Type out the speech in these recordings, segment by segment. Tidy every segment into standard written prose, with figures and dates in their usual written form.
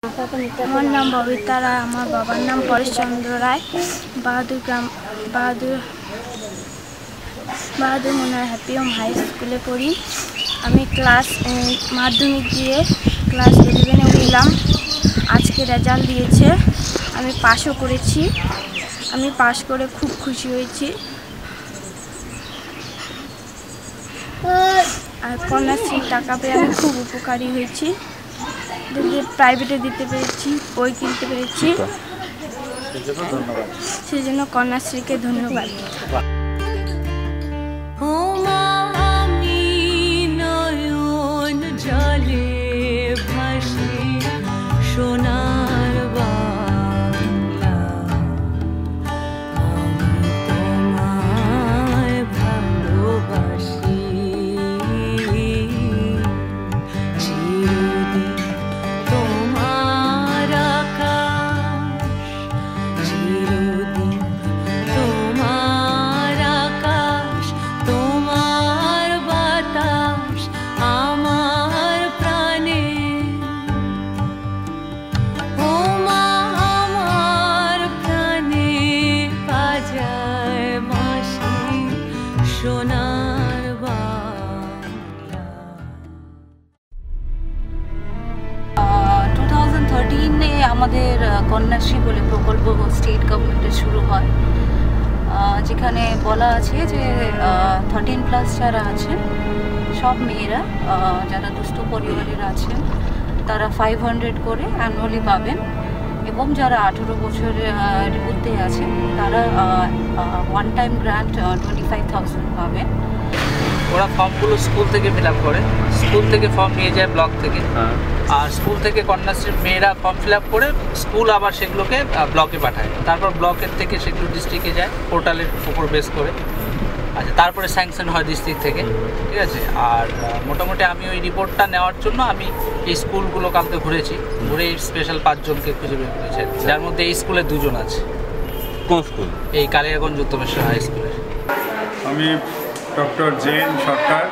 আমার নাম ববিতা রায়, আমার বাবার নাম পরেশচন্দ্র রায়। বাহাদুর মুন্নার হ্যাপি হোম হাই স্কুলে পড়ি। আমি মাধ্যমিক দিয়ে ক্লাস 11-এ উঠলাম। আজকে রেজাল্ট দিয়েছে, আমি পাসও করেছি। আমি পাস করে খুব খুশি হয়েছি। আর কন্যাশ্রীর টাকা পেয়ে আমি খুব উপকারী হয়েছি। প্রাইভেটে দিতে পেরেছি, বই কিনতে পেরেছি, সেই জন্য কন্যাশ্রীকে ধন্যবাদ। আমাদের কন্যাশ্রী বলে প্রকল্প স্টেট গভর্নমেন্টের শুরু হয়, যেখানে বলা আছে যে 13+ যারা আছেন সব মেয়েরা যারা দুস্থ পরিবারের আছেন তারা 500 করে অ্যানুয়ালি পাবেন, এবং যারা 18 বছরের ঊর্ধ্বে আছেন তারা ওয়ান টাইম গ্র্যান্ট 25,000 পাবেন। ওরা ফর্মগুলো স্কুল থেকে ফিল আপ করে, স্কুল থেকে ফর্ম নিয়ে যায় ব্লক থেকে, আর স্কুল থেকে কন্যাশ্রীর মেয়েরা ফর্ম ফিল আপ করে স্কুল আবার সেগুলোকে ব্লকে পাঠায়, তারপর ব্লকের থেকে সেগুলো ডিস্ট্রিক্টে যায় পোর্টালের উপর বেস করে। আচ্ছা, তারপরে স্যাংশন হয় ডিস্ট্রিক্ট থেকে, ঠিক আছে। আর মোটামুটি আমি ওই রিপোর্টটা নেওয়ার জন্য আমি এই স্কুলগুলো কালকে ঘুরেছি, ঘুরে স্পেশাল 5 জনকে খুঁজে বের করেছি, যার মধ্যে এই স্কুলে 2 জন আছে। কোন স্কুল? এই কালিয়াগঞ্জ উত্তমেশ্বর হাই স্কুলে। আমি ডক্টর জেন সরকার,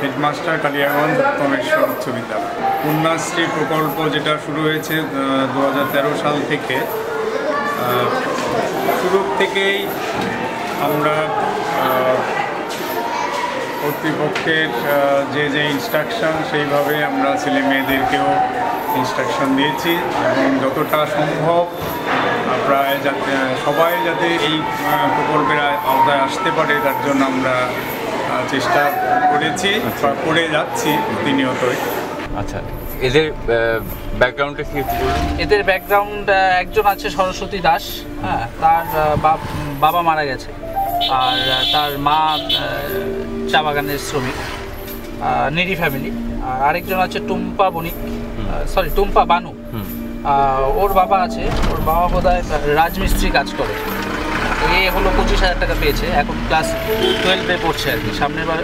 হেডমাস্টার, কালিয়াগঞ্জ উত্তমেশ্বর উচ্চ বিদ্যালয়। কন্যাশ্রী প্রকল্প যেটা শুরু হয়েছে 2013 সাল থেকে, শুরু থেকেই আমরা কর্তৃপক্ষের যে ইনস্ট্রাকশন সেইভাবে আমরা ছেলে মেয়েদেরকেও ইনস্ট্রাকশন দিয়েছি, এবং যতটা সম্ভব প্রায় সবাই যাতে এই প্রকল্পের আওতায় আসতে পারে তার জন্য আমরা চেষ্টা করেছি বা করে যাচ্ছি প্রতিনিয়তই। আচ্ছা, এদের ব্যাকগ্রাউন্ডটা কি একটু বলুন? এদের ব্যাকগ্রাউন্ড, একজন আছে সরস্বতী দাস, হ্যাঁ, তার বাবা মারা গেছে, আর তার মা চা বাগানের শ্রমিক, নিডি ফ্যামিলি। আর আরেকজন আছে টুম্পা বানু, ওর বাবা আছে, ওর বাবা বোধহয় রাজমিস্ত্রি কাজ করে। এ হলো 25,000 টাকা পেয়েছে, এখন ক্লাস 12-এ পড়ছে আর কি, সামনের বার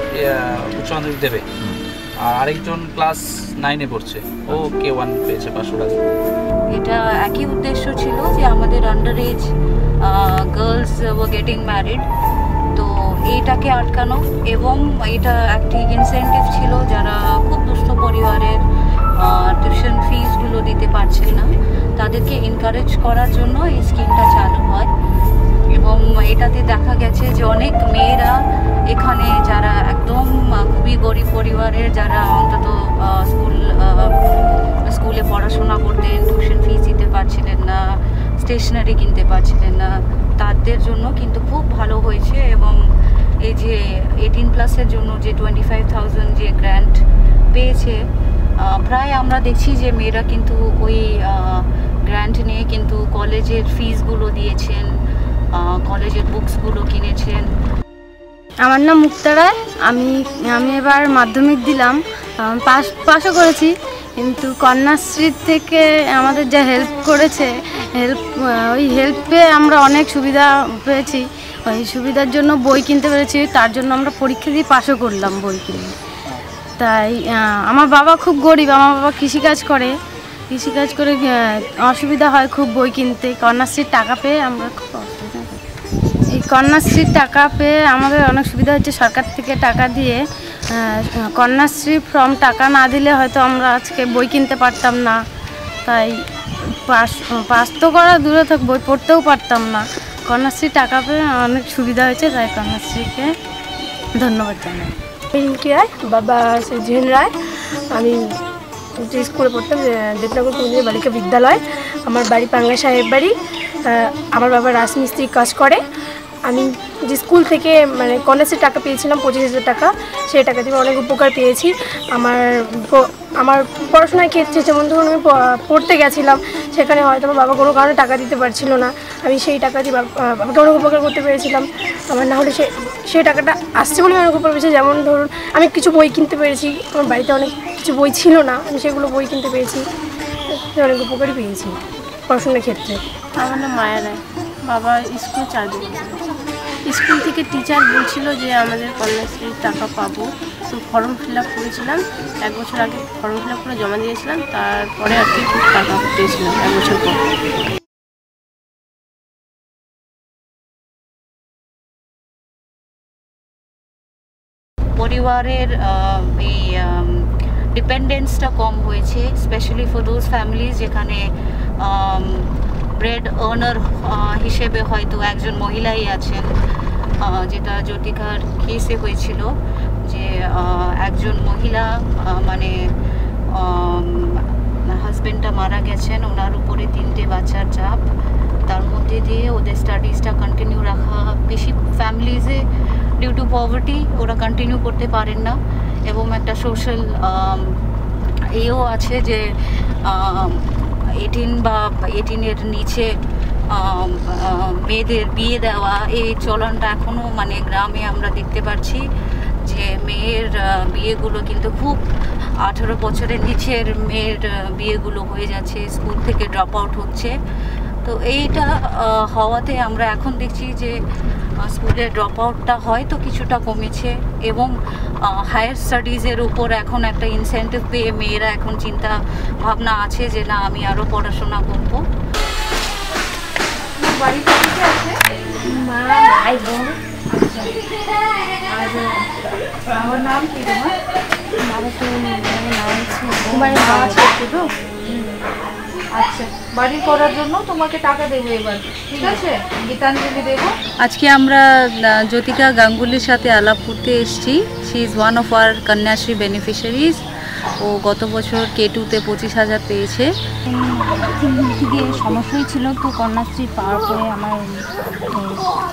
উচ্চ মাধ্যমিক দেবে। আর আরেকজন ক্লাস 9-এ পড়ছে, ও K1 পেয়েছে 500 টাকা। এটা একই উদ্দেশ্য ছিল যে আমাদের under age girls were getting married, তো এইটাকে আটকানো, এবং এটা একটি ইনসেন্টিভ ছিল যারা খুব দুস্থ পরিবারের টিউশন ফিসগুলো দিতে পারছেন না তাদেরকে এনকারেজ করার জন্য এই স্কিমটা চালু হয়। এবং এটাতে দেখা গেছে যে অনেক মেয়েরা এখানে যারা একদম খুবই গরিব পরিবারের, যারা অন্তত স্কুলে পড়াশোনা করতেন, টিউশন ফিস দিতে পারছিলেন না, স্টেশনারি কিনতে পারছিলেন না, তাদের জন্য কিন্তু খুব ভালো হয়েছে। এবং এই যে 18+-এর জন্য যে 25,000 যে গ্র্যান্ট পেয়েছে, প্রায় আমরা দেখছি যে মেয়েরা কিন্তু ওই গ্র্যান্ট নিয়ে কিন্তু কলেজের ফিসগুলো দিয়েছেন, কলেজের বুকসগুলো কিনেছেন। আমার নাম মুক্তা রায়, আমি এবার মাধ্যমিক দিলাম, পাসও করেছি, কিন্তু কন্যাশ্রী থেকে আমাদের যা হেল্প করেছে, ওই হেল্পে আমরা অনেক সুবিধা পেয়েছি। ওই সুবিধার জন্য বই কিনতে পেরেছি, তার জন্য আমরা পরীক্ষা দিয়ে পাসও করলাম বই কিনে। তাই আমার বাবা খুব গরিব, আমার বাবা কৃষিকাজ করে অসুবিধা হয় খুব বই কিনতে। কন্যাশ্রীর টাকা পেয়ে আমরা খুব অসুবিধা করি। এই কন্যাশ্রীর টাকা পেয়ে আমাদের অনেক সুবিধা হচ্ছে, সরকার থেকে টাকা দিয়ে। কন্যাশ্রী ফর্ম টাকা না দিলে হয়তো আমরা আজকে বই কিনতে পারতাম না, তাই পাস তো করা দূরে থাক, বই পড়তেও পারতাম না। কন্যাশ্রী টাকা পেয়ে অনেক সুবিধা হয়েছে, তাই কন্যাশ্রীকে ধন্যবাদ জানাই। রিঙ্কি রায়, বাবা জেন রায়। আমি যে স্কুলে পড়তাম দেবনগর কেন্দ্রীয় বালিকা বিদ্যালয়, আমার বাড়ি পাঙ্গা সাহেব বাড়ি। আমার বাবা রাজমিস্ত্রির কাজ করে। আমি যে স্কুল থেকে মানে কন্যাশ্রীর টাকা পেয়েছিলাম 25,000 টাকা, সেই টাকা থেকে অনেক উপকার পেয়েছি। আমার পড়াশোনার ক্ষেত্রে যেমন ধরুন আমি পড়তে গেছিলাম, সেখানে হয়তো আমার বাবা কোনো কারণে টাকা দিতে পারছিল না, আমি সেই টাকা দিয়ে বাবাকে অনেক উপকার করতে পেরেছিলাম। আমার না হলে সেই টাকাটা আসছে বলে অনেক উপকার পেয়েছি। যেমন ধরুন আমি কিছু বই কিনতে পেরেছি, আমার বাড়িতে অনেক কিছু বই ছিল না, আমি সেগুলো বই কিনতে পেরেছি, অনেক উপকারই পেয়েছি পড়াশোনার ক্ষেত্রে। আমার নাম মায়া রায়, বাবা স্কুল চাকরি করে। স্কুল থেকে টিচার বলছিল যে আমাদের কন্যাশ্রীর টাকা পাবো, তো ফর্ম ফিল আপ করেছিলাম। 1 বছর আগে ফর্ম ফিল আপ করে জমা দিয়েছিলাম, তারপরে আর কি টাকা পেয়েছিলাম 1 বছর পর। পরিবারের এই ডিপেন্ডেন্সটা কম হয়েছে, স্পেশালি ফর দোজ ফ্যামিলিজ যেখানে ব্রেড আর্নার হিসেবে হয়তো একজন মহিলাই আছেন, যেটা জ্যোতিকার কেসে হয়েছিল যে একজন মহিলা মানে হাজব্যান্ডটা মারা গেছেন, ওনার উপরে 3টে বাচ্চার চাপ, তার মধ্যে দিয়ে ওদের স্টাডিজটা কন্টিনিউ রাখা বেশি ফ্যামিলিজে ডিউ টু পভার্টি ওরা কন্টিনিউ করতে পারেন না। এবং একটা সোশ্যাল এও আছে যে 18 বা 18-এর নিচে মেয়েদের বিয়ে দেওয়া, এই চলনটা এখনও মানে গ্রামে আমরা দেখতে পাচ্ছি যে মেয়ের বিয়েগুলো কিন্তু খুব 18 বছরের নিচের মেয়ের বিয়েগুলো হয়ে যাচ্ছে, স্কুল থেকে ড্রপ আউট হচ্ছে। তো এইটা হওয়াতে আমরা এখন দেখছি যে স্কুলের ড্রপ আউটটা হয়তো কিছুটা কমেছে এবং হায়ার স্টাডিজের উপর এখন একটা ইনসেন্টিভ পেয়ে মেয়েরা এখন চিন্তা ভাবনা আছে যে না আমি আরও পড়াশোনা করব। বাড়িতে আছে মা, ভাই, বোন। আর আমার নাম কি তোমার? আচ্ছা, বাড়ি করার জন্য তোমাকে টাকা দেবো এবার, ঠিক আছে? গীতাঞ্জলি দেবো। আজকে আমরা জ্যোতিকা গাঙ্গুলির সাথে আলাপ করতে এসেছি। She is one of our Kanyashree beneficiaries. ও গত বছর K2-তে 25,000 পেয়েছে। দিকে সমস্যাই ছিল, তো কন্যাশ্রী পাওয়ার পরে আমার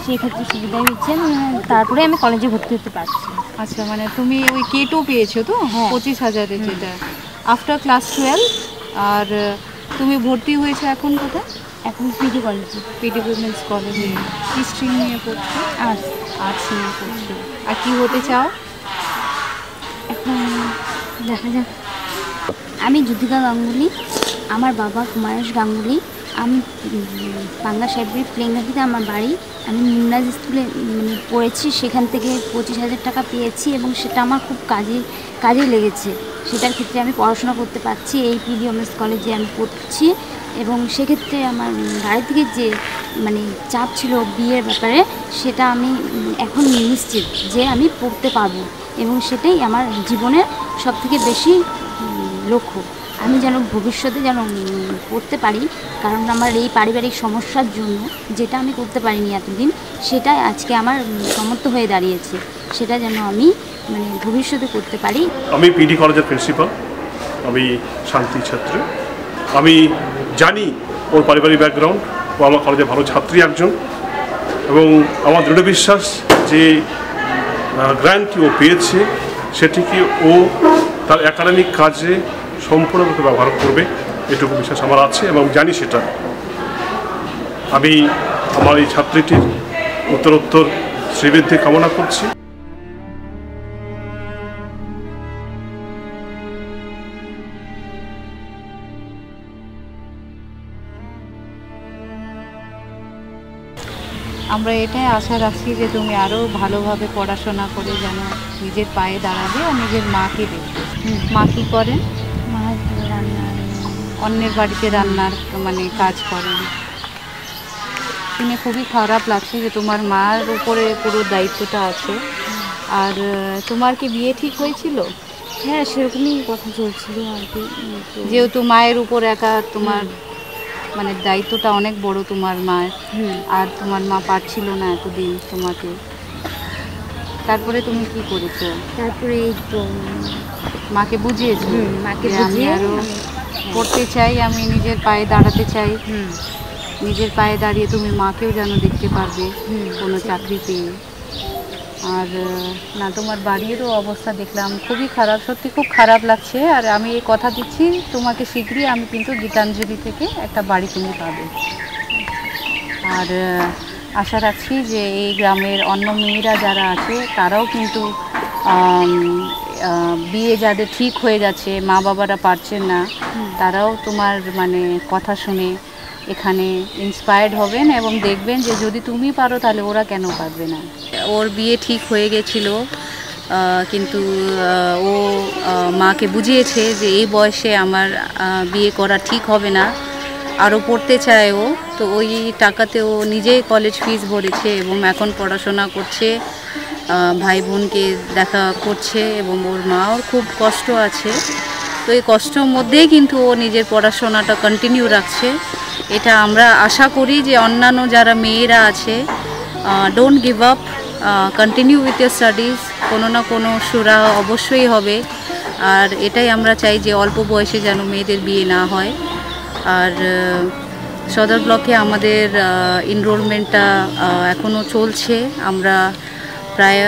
সেক্ষেত্রে সুবিধাই হচ্ছে, তারপরে আমি কলেজে ভর্তি হতে পারছি। আচ্ছা, মানে তুমি ওই K2 পেয়েছো তো? হ্যাঁ, 25,000-এর যেটা আফটার ক্লাস 12। আর তুমি ভর্তি হয়েছো এখন কোথায়? এখন পিডি কলেজে। পিডি উইমেন্স কলেজে। কি স্ট্রিম নিয়ে পড়ছো? আর্টস নিয়ে পড়ছো। আর কি হতে চাও? এখন দেখা যাক। আমি জ্যোতিকা গাঙ্গুলি, আমার বাবা কুমারেশ গাঙ্গুলি। আমি পাঙ্গা সাহেববাড়ি প্লেঙ্গাটিতে আমার বাড়ি। আমি নিমরাজ স্কুলে পড়েছি, সেখান থেকে 25,000 টাকা পেয়েছি এবং সেটা আমার খুব কাজে লেগেছে। সেটার ক্ষেত্রে আমি পড়াশোনা করতে পারছি, এই পিডি উইমেন্স কলেজে আমি পড়ছি। এবং সেক্ষেত্রে আমার বাড়ি থেকে যে চাপ ছিল বিয়ের ব্যাপারে, সেটা আমি এখন নিশ্চিত যে আমি পড়তে পারবো এবং সেটাই আমার জীবনের সবথেকে বেশি লক্ষ্য। আমি যেন ভবিষ্যতে যেন পড়তে পারি, কারণ আমার এই পারিবারিক সমস্যার জন্য যেটা আমি করতে পারিনি এতদিন, সেটাই আজকে আমার সমর্থ হয়ে দাঁড়িয়েছে। সেটা যেন আমি ভবিষ্যতে করতে পারি। আমি পিডি কলেজের প্রিন্সিপাল, আমি শান্তি ছাত্রী। আমি জানি ওর পারিবারিক ব্যাকগ্রাউন্ড, ও আমার কলেজে ভালো ছাত্রী একজন, এবং আমার দৃঢ় বিশ্বাস যে গ্র্যান্টটি ও পেয়েছে সেটিকে ও তার একাডেমিক কাজে সম্পূর্ণরূপে ব্যবহার করবে, এটুকু বিশ্বাস আমার আছে এবং জানি সেটা। আমি আমার এই ছাত্রীটির উত্তরোত্তর শ্রীবৃদ্ধি কামনা করছি। আমরা এটাই আশা রাখছি যে তুমি আরও ভালোভাবে পড়াশোনা করে যেন নিজের পায়ে দাঁড়াবে আর নিজের মাকে দেখবে। মা কী করেন? মা রান্নার, অন্যের বাড়িতে রান্নার কাজ করেন। শুনে খুবই খারাপ লাগছে যে তোমার মার উপরে পুরো দায়িত্বটা আছে। আর তোমার কি বিয়ে ঠিক হয়েছিল? হ্যাঁ সেরকমই কথা চলছিল আর কি। যেহেতু মায়ের উপর একা তোমার মানে দায়িত্বটা অনেক বড় তোমার মায়ের, আর তোমার মা পারছিল না এতদিন তোমাকে, তারপরে তুমি কি করেছো? তারপরে এই তো মাকে বুঝিয়েছো মাকে যে আমি বুঝিয়ে আরো পড়তে চাই, আমি নিজের পায়ে দাঁড়াতে চাই, নিজের পায়ে দাঁড়িয়ে তুমি মাকেও যেন দেখতে পারবে কোনো চাকরি পেয়ে। আর না, তোমার বাড়িরও অবস্থা দেখলাম খুবই খারাপ, সত্যি খুব খারাপ লাগছে। আর আমি এই কথা দিচ্ছি তোমাকে, শীঘ্রই আমি কিন্তু গীতাঞ্জলি থেকে একটা বাড়ি তুমি পাবে। আর আশা রাখছি যে এই গ্রামের অন্য মেয়েরা যারা আছে তারাও কিন্তু বিয়ে যাদের ঠিক হয়ে যাচ্ছে, মা বাবারা পারছেন না, তারাও তোমার মানে কথা শুনে এখানে ইন্সপায়ার্ড হবেন এবং দেখবেন যে যদি তুমি পারো তাহলে ওরা কেন পারবে না। ওর বিয়ে ঠিক হয়ে গেছিলো, কিন্তু ও মাকে বুঝিয়েছে যে এই বয়সে আমার বিয়ে করা ঠিক হবে না, আরও পড়তে চায় ও, তো ওই টাকাতে ও নিজেই কলেজ ফিস ভরেছে এবং এখন পড়াশোনা করছে, ভাই বোনকে দেখা করছে এবং ওর মাও খুব কষ্ট আছে। তো এই কষ্টের মধ্যেই কিন্তু ও নিজের পড়াশোনাটা কন্টিনিউ রাখছে। এটা আমরা আশা করি যে অন্যান্য যারা মেয়েরা আছে, don't give up, continue with year studies, কোনো না কোনো সুরাহা অবশ্যই হবে। আর এটাই আমরা চাই যে অল্প বয়সে যেন মেয়েদের বিয়ে না হয়। আর সদর ব্লকে আমাদের এনরোলমেন্টটা এখনও চলছে, আমরা প্রায়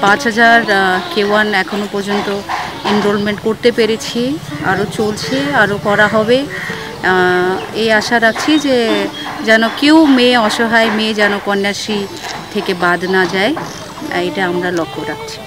5000 K1 এখনও পর্যন্ত এনরোলমেন্ট করতে পেরেছি, আরও চলছে, আরও করা হবে। এই আশা রাখছি যে যেন কেউ মেয়ে, অসহায় মেয়ে যেন কন্যাশ্রী থেকে বাদ না যায়, এটা আমরা লক্ষ্য রাখছি।